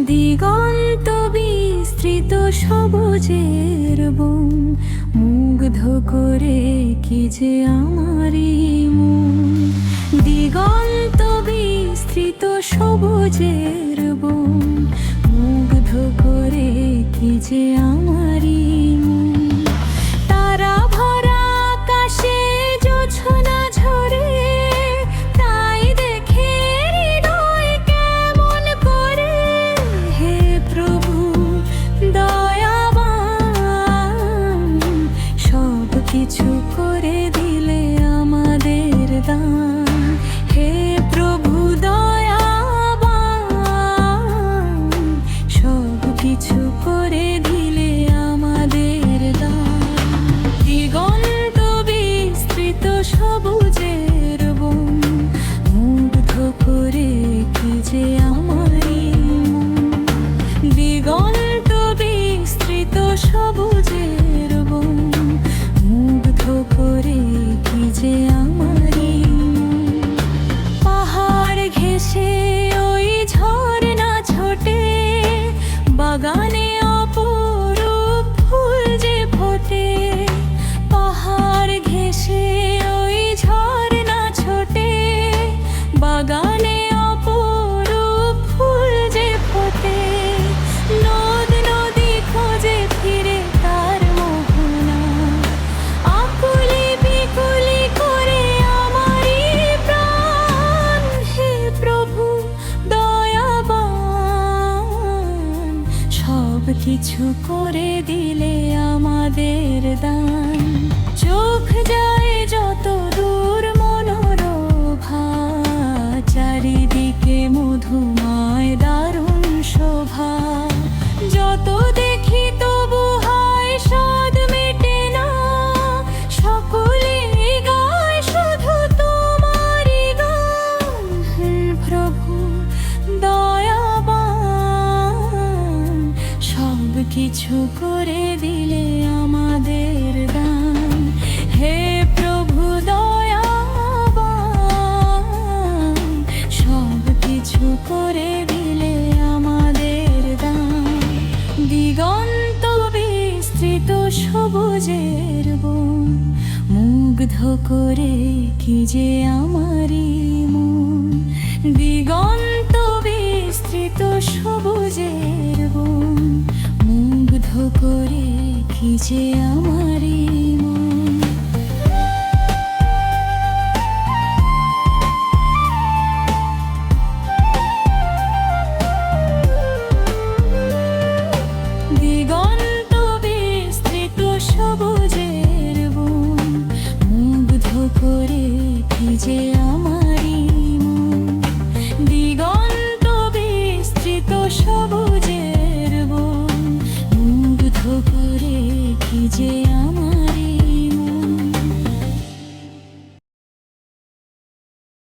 দিগন্ত বিস্তৃত সবুজের বন, মুগ্ধ করে কি যে আমারই মন। দিগন্ত বিস্তৃত সবুজের বন, মুগ্ধ করে কি যে আমারই মন। তারা ভরা আকাশে জোছনা ঝরে, তাই দেখে হৃদয় কেমন করে। হে প্রভু দয়াবান, সব কিছু করে দিলে আমাদের দান। হে প্রভু দয়াবান, সব কিছু করে দিলে আমাদের দান। দিগন্ত বিস্তৃত সবুজের বন, মুগ্ধ করে কি যে আমারই মন। দিগন্ত বিস্তৃত সবুজের বন, মুগ্ধ করে কি যে আমারই মন। পাহাড় ঘেঁষে ওই ঝরনা ছোটে, বাগানে অপরূপ ফুল যে ফোটে। পাহাড় ঘেঁষে ওই ঝরনা ছোটে, বাগানে অপরূপ ফুল যে ফোটে। নদ নদী খোঁজে ফিরে তার মোহনা, আকুলি বিকুলি করে আমারই প্রাণ। হে প্রভু দয়াবান, সব কিছু করে দিলে আমাদের দান। চোখ যায় যত দূর মনোরভা, চারিদিকে মধুময় দারুণ শোভা। যত দেখি তবু হয় স্বাদ মেটে না, সকলে গায় শুধু তোমারই গান। হে প্রভু দয়াবান, সব কিছু করে দিলে আমাদের দান। হে প্রভু দয়াবান, সব কিছু করে দিলে আমাদের দান। দিগন্ত বিস্তৃত সবুজের বন, মুগ্ধ করে কি যে আমারই মন। দিগন্ত বিস্তৃত সবুজের বন, মুগ্ধ করে কি যে আমারই